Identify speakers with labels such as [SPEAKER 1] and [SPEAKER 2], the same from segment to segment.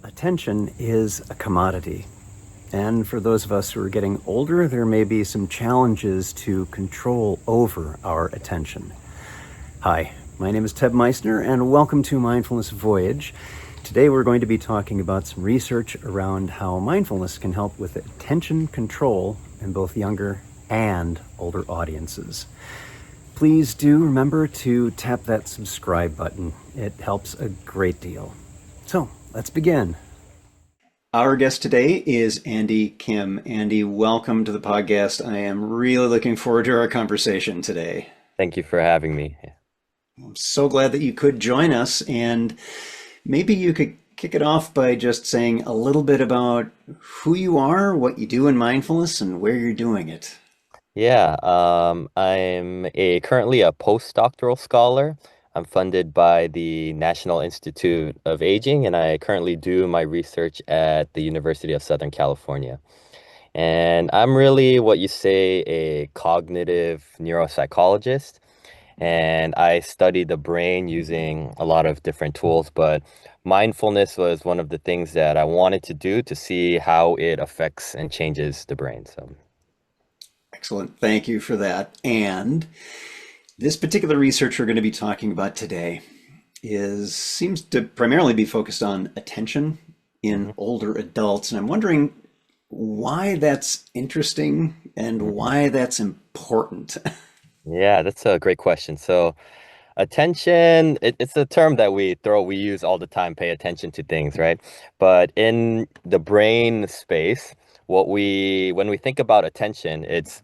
[SPEAKER 1] Attention is a commodity. And for those of us who are getting older, there may be some challenges to control over our attention. Hi, my name is Ted Meissner, and welcome to Mindfulness Voyage. Today we're going to be talking about some research around how mindfulness can help with attention control in both younger and older audiences. Please do remember to tap that subscribe button. It helps a great deal. So, let's begin. Our guest today is Andy Kim. Andy, welcome to the podcast. I am really looking forward to our conversation today.
[SPEAKER 2] Thank you for having me.
[SPEAKER 1] I'm so glad that you could join us, and maybe you could kick it off by just saying a little bit about who you are, what you do in mindfulness, and where you're doing it.
[SPEAKER 2] I'm currently a postdoctoral scholar. I'm funded by the National Institute of Aging, and I currently do my research at the University of Southern California. And I'm really what you say a cognitive neuropsychologist, and I study the brain using a lot of different tools, but mindfulness was one of the things that I wanted to do to see how it affects and changes the brain. So.
[SPEAKER 1] Excellent. Thank you for that. And this particular research we're going to be talking about today is seems to primarily be focused on attention in
[SPEAKER 2] Mhm,
[SPEAKER 1] older adults. And I'm wondering why that's interesting and
[SPEAKER 2] mhm.
[SPEAKER 1] why that's important.
[SPEAKER 2] Yeah, that's a great question. So, attention, it's a term that we use all the time, pay attention to things, right? But in the brain space, when we think about attention, it's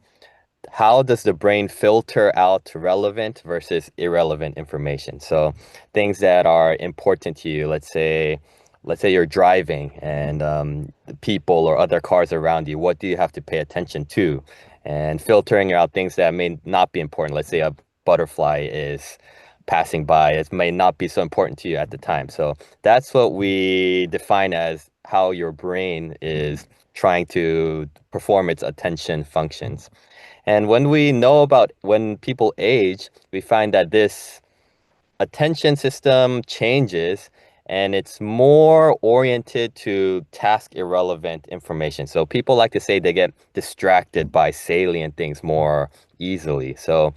[SPEAKER 2] how does the brain filter out relevant versus irrelevant information? So, things that are important to you, let's say you're driving and the people or other cars around you, what do you have to pay attention to? And filtering out things that may not be important. Let's say a butterfly is passing by, it may not be so important to you at the time. So that's what we define as how your brain is trying to perform its attention functions. And when we know about when people age, we find that this attention system changes and it's more oriented to task irrelevant information. So people like to say they get distracted by salient things more easily. So,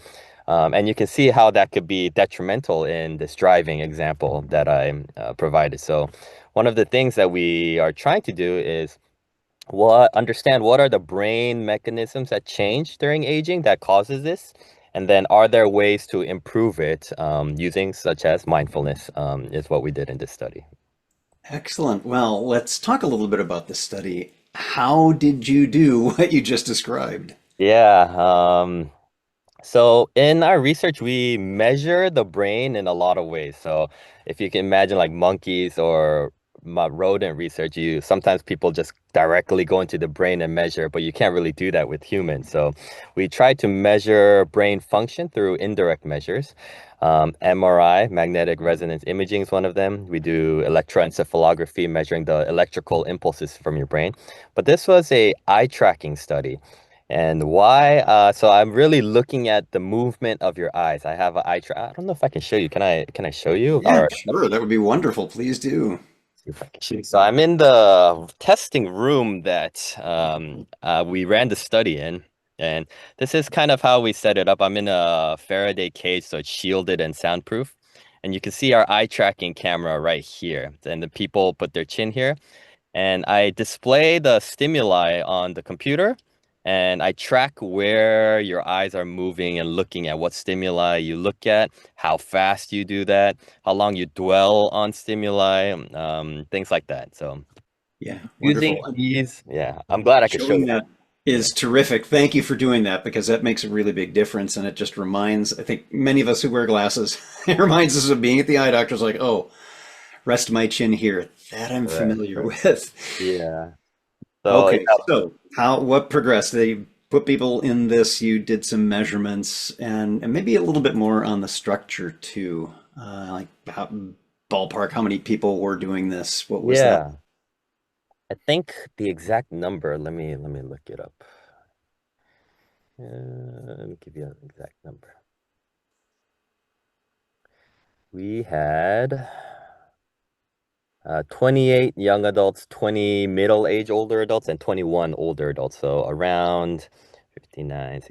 [SPEAKER 2] and you can see how that could be detrimental in this driving example that I provided. So, one of the things that we are trying to do is understand what are the brain mechanisms that change during aging that causes this, and then are there ways to improve it using such as mindfulness is what we did in this study.
[SPEAKER 1] Excellent. Well, let's talk a little bit about this study. How did you do what you just described?
[SPEAKER 2] Yeah. So in our research, we measure the brain in a lot of ways. So if you can imagine like monkeys or rodent research, you sometimes people just directly go into the brain and measure, but you can't really do that with humans. So we try to measure brain function through indirect measures. MRI, magnetic resonance imaging is one of them. We do electroencephalography, measuring the electrical impulses from your brain. But this was a eye tracking study. And why? So I'm really looking at the movement of your eyes. I have an eye track. I don't know if I can show you. Can I show you?
[SPEAKER 1] Yeah,
[SPEAKER 2] Or
[SPEAKER 1] sure. That would be wonderful. Please do.
[SPEAKER 2] see if I can show you. So I'm in the testing room that we ran the study in, and this is kind of how we set it up. I'm in a Faraday cage, so it's shielded and soundproof. And you can see our eye tracking camera right here. And the people put their chin here. And I display the stimuli on the computer and I track where your eyes are moving and looking at what stimuli you look at, how fast you do that, how long you dwell on stimuli, things like that. So
[SPEAKER 1] Yeah,
[SPEAKER 2] using
[SPEAKER 1] wonderful.
[SPEAKER 2] these, yeah, I'm glad I could show
[SPEAKER 1] Showing
[SPEAKER 2] you.
[SPEAKER 1] that
[SPEAKER 2] Yeah.
[SPEAKER 1] is terrific. Thank you for doing that because that makes a really big difference. And it just reminds, I think, many of us who wear glasses, it reminds us of being at the eye doctor's like, oh, rest my chin here. That I'm
[SPEAKER 2] Correct.
[SPEAKER 1] familiar
[SPEAKER 2] Correct.
[SPEAKER 1] with.
[SPEAKER 2] Yeah. So
[SPEAKER 1] Okay,
[SPEAKER 2] yeah,
[SPEAKER 1] so what progressed? They put people in this, you did some measurements and maybe a little bit more on the structure too. Like how, ballpark, how many people were doing this? What was that?
[SPEAKER 2] yeah. I think the exact number. Let me look it up. Let me give you an exact number. We had 28 young adults, 20 middle-aged older adults, and 21 older adults. So around 59,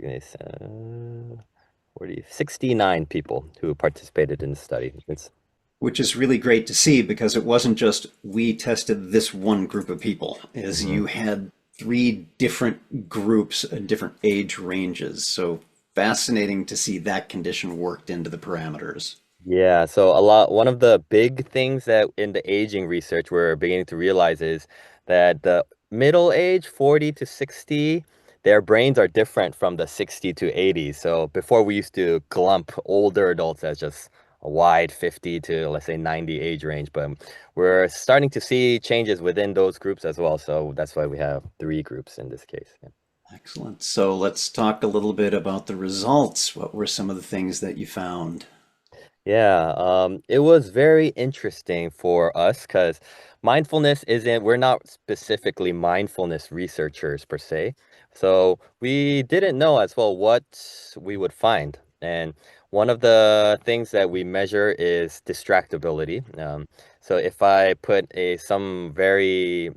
[SPEAKER 2] 40, 69 people who participated in the study. It's
[SPEAKER 1] Which is really great to see because it wasn't just we tested this one group of people, as
[SPEAKER 2] Mhm.
[SPEAKER 1] you had three different groups and different age ranges. So fascinating to see that condition worked into the parameters.
[SPEAKER 2] Yeah, so one of the big things that in the aging research we're beginning to realize is that the middle age, 40 to 60, their brains are different from the 60 to 80. So before we used to glump older adults as just a wide 50 to let's say 90 age range, but we're starting to see changes within those groups as well. So that's why we have three groups in this case. Yeah.
[SPEAKER 1] Excellent. So let's talk a little bit about the results. What were some of the things that you found?
[SPEAKER 2] Yeah, it was very interesting for us because mindfulness isn't, we're not specifically mindfulness researchers per se. So we didn't know as well what we would find. And one of the things that we measure is distractibility. So if I put some very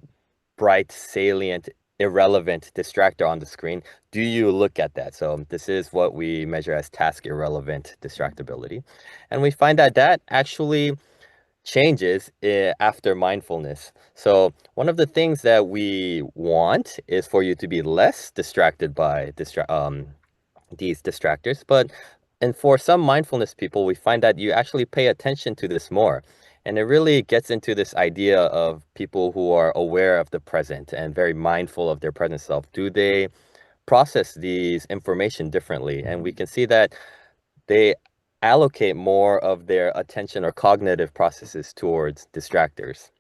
[SPEAKER 2] bright, salient, irrelevant distractor on the screen, do you look at that? So this is what we measure as task irrelevant distractibility. And we find that that actually changes after mindfulness. So one of the things that we want is for you to be less distracted by these distractors. But and for some mindfulness people, we find that you actually pay attention to this more. And it really gets into this idea of people who are aware of the present and very mindful of their present self. Do they process these information differently? And we can see that they allocate more of their attention or cognitive processes towards distractors.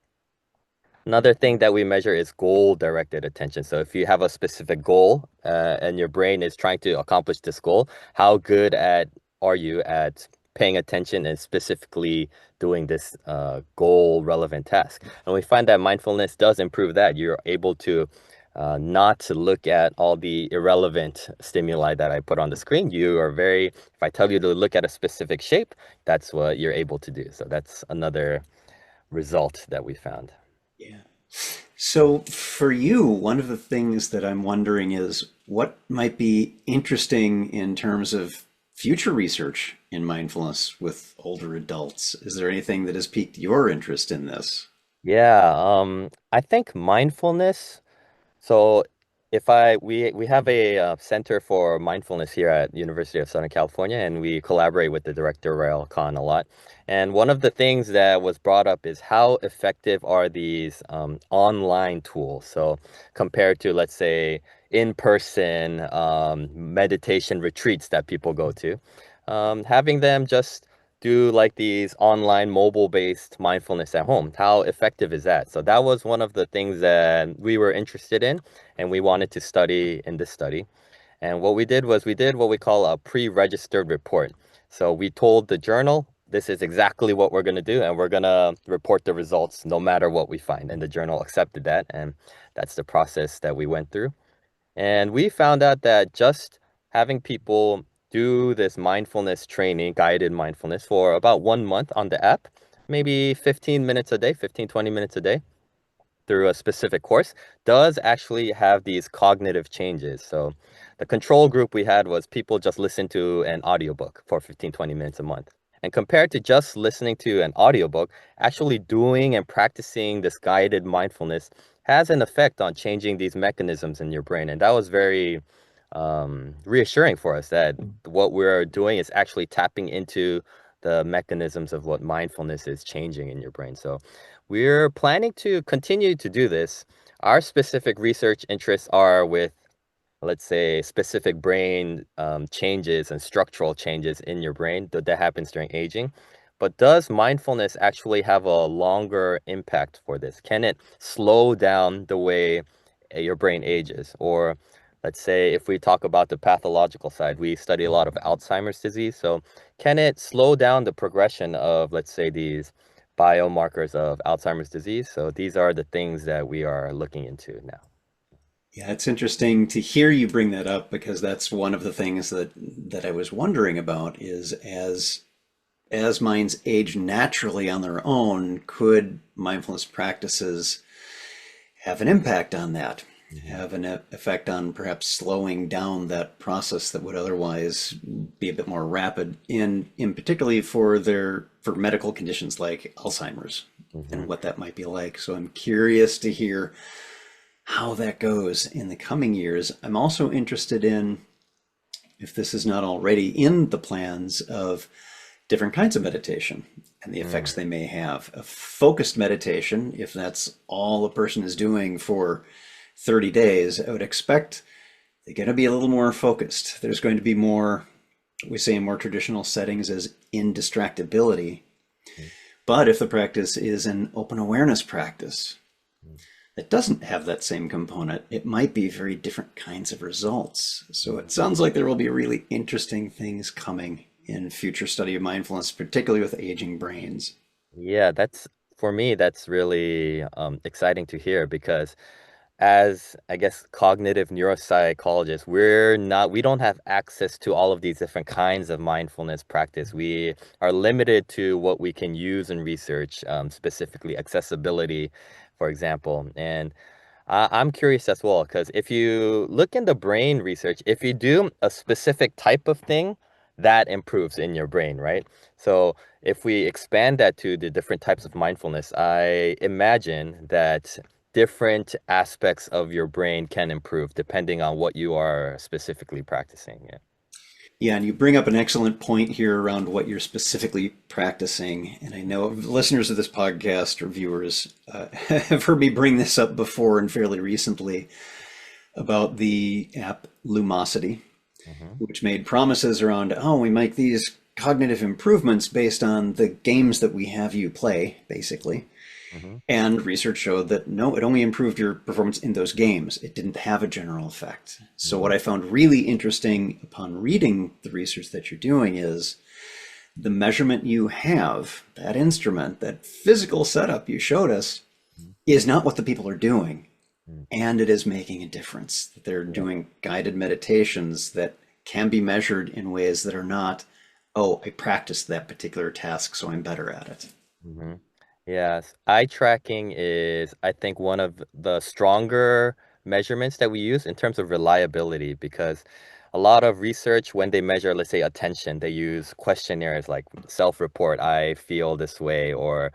[SPEAKER 2] Another thing that we measure is goal-directed attention. So if you have a specific goal and your brain is trying to accomplish this goal, how good at are you at paying attention and specifically doing this goal-relevant task? And we find that mindfulness does improve that. You're able to not to look at all the irrelevant stimuli that I put on the screen. You are very, if I tell you to look at a specific shape, that's what you're able to do. So that's another result that we found.
[SPEAKER 1] Yeah. So for you, one of the things that I'm wondering is what might be interesting in terms of future research in mindfulness with older adults. Is there anything that has piqued your interest in this?
[SPEAKER 2] Yeah, I think mindfulness. So if I we have a center for mindfulness here at University of Southern California, and we collaborate with the director Rael Khan a lot. And one of the things that was brought up is how effective are these online tools? So compared to let's say in-person meditation retreats that people go to, having them just do like these online mobile-based mindfulness at home. How effective is that? So that was one of the things that we were interested in and we wanted to study in this study. And what we did was we did what we call a pre-registered report. So we told the journal, this is exactly what we're going to do, and we're going to report the results no matter what we find. And the journal accepted that, and that's the process that we went through. And we found out that just having people do this mindfulness training, guided mindfulness for about 1 month on the app, maybe 15 minutes a day, 15, 20 minutes a day through a specific course, does actually have these cognitive changes. So the control group we had was people just listen to an audiobook for 15, 20 minutes a month. And compared to just listening to an audiobook, actually doing and practicing this guided mindfulness has an effect on changing these mechanisms in your brain. And that was very reassuring for us that what we're doing is actually tapping into the mechanisms of what mindfulness is changing in your brain. So we're planning to continue to do this. Our specific research interests are with, let's say, specific brain changes and structural changes in your brain that happens during aging. But does mindfulness actually have a longer impact for this? Can it slow down the way your brain ages? Or let's say if we talk about the pathological side, we study a lot of Alzheimer's disease. So can it slow down the progression of, let's say, these biomarkers of Alzheimer's disease? So these are the things that we are looking into now.
[SPEAKER 1] Yeah, it's interesting to hear you bring that up because that's one of the things that I was wondering about is as As minds age naturally on their own, could mindfulness practices have an impact on that?
[SPEAKER 2] Hmm.
[SPEAKER 1] Have an effect on perhaps slowing down that process that would otherwise be a bit more rapid in particularly for medical conditions like Alzheimer's
[SPEAKER 2] Hmm.
[SPEAKER 1] and what that might be like. So I'm curious to hear how that goes in the coming years. I'm also interested in, if this is not already in the plans, of different kinds of meditation and the effects
[SPEAKER 2] Mm.
[SPEAKER 1] they may have. A focused meditation, if that's all a person is doing for 30 days, I would expect they're going to be a little more focused. There's going to be more, we say in more traditional settings, as indistractability.
[SPEAKER 2] Mm.
[SPEAKER 1] But if the practice is an open awareness practice
[SPEAKER 2] Mm.
[SPEAKER 1] that doesn't have that same component, it might be very different kinds of results. So it
[SPEAKER 2] Mm.
[SPEAKER 1] sounds like there will be really interesting things coming in future study of mindfulness, particularly with aging brains.
[SPEAKER 2] Yeah, that's for me, that's really exciting to hear because as I guess cognitive neuropsychologists, we don't have access to all of these different kinds of mindfulness practice. We are limited to what we can use in research, specifically accessibility, for example. And I'm curious as well, because if you look in the brain research, if you do a specific type of thing, that improves in your brain, right? So if we expand that to the different types of mindfulness, I imagine that different aspects of your brain can improve depending on what you are specifically practicing. Yeah.
[SPEAKER 1] Yeah, and you bring up an excellent point here around what you're specifically practicing. And I know listeners of this podcast or viewers have heard me bring this up before and fairly recently about the app Lumosity,
[SPEAKER 2] Hmm.
[SPEAKER 1] which made promises around, oh, we make these cognitive improvements based on the games that we have you play, basically.
[SPEAKER 2] Hmm.
[SPEAKER 1] And research showed that no, it only improved your performance in those games. It didn't have a general effect. So, what
[SPEAKER 2] Hmm.
[SPEAKER 1] I found really interesting upon reading the research that you're doing is the measurement you have, that instrument, that physical setup you showed us, is not what the people are doing.
[SPEAKER 2] Hmm.
[SPEAKER 1] And it is making a difference. They're
[SPEAKER 2] Yeah.
[SPEAKER 1] doing guided meditations that can be measured in ways that are not, oh, I practiced that particular task, so I'm better at it.
[SPEAKER 2] Hmm. Yes, eye tracking is, I think, one of the stronger measurements that we use in terms of reliability because a lot of research, when they measure, let's say, attention, they use questionnaires like self-report, I feel this way, or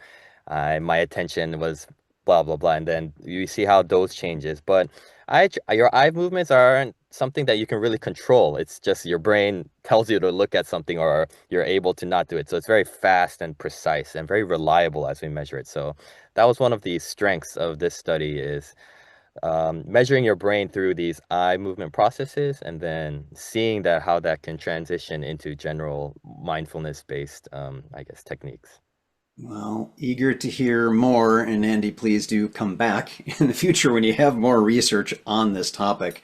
[SPEAKER 2] my attention was blah, blah, blah. And then you see how those changes. But your eye movements aren't something that you can really control. It's just your brain tells you to look at something or you're able to not do it. So it's very fast and precise and very reliable as we measure it. So that was one of the strengths of this study is measuring your brain through these eye movement processes and then seeing that how that can transition into general mindfulness-based, I guess, techniques.
[SPEAKER 1] Well, eager to hear more. And Andy, please do come back in the future when you have more research on this topic.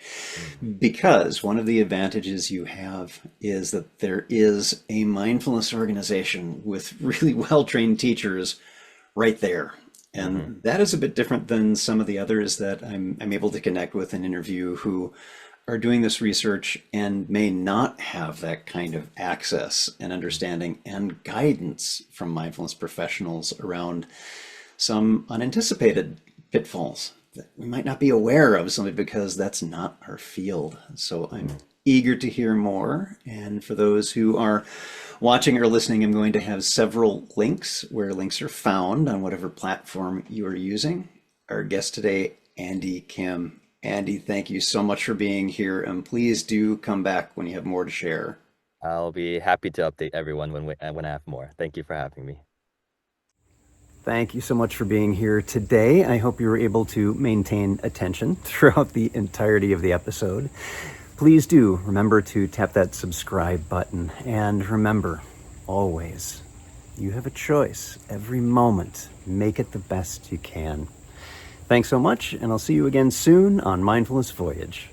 [SPEAKER 2] Mm.
[SPEAKER 1] Because one of the advantages you have is that there is a mindfulness organization with really well trained teachers right there.
[SPEAKER 2] Mm-hmm.
[SPEAKER 1] And that is a bit different than some of the others that I'm able to connect with and interview who are doing this research and may not have that kind of access and understanding and guidance from mindfulness professionals around some unanticipated pitfalls that we might not be aware of simply because that's not our field. So I'm
[SPEAKER 2] Mm-hmm.
[SPEAKER 1] eager to hear more. And for those who are watching or listening, I'm going to have several links where links are found on whatever platform you are using. Our guest today, Andy Kim. Andy, thank you so much for being here. And please do come back when you have more to share.
[SPEAKER 2] I'll be happy to update everyone when I have more. Thank you for having me.
[SPEAKER 1] Thank you so much for being here today. I hope you were able to maintain attention throughout the entirety of the episode. Please do remember to tap that subscribe button. And remember, always, you have a choice every moment. Make it the best you can. Thanks so much, and I'll see you again soon on Mindfulness Voyage.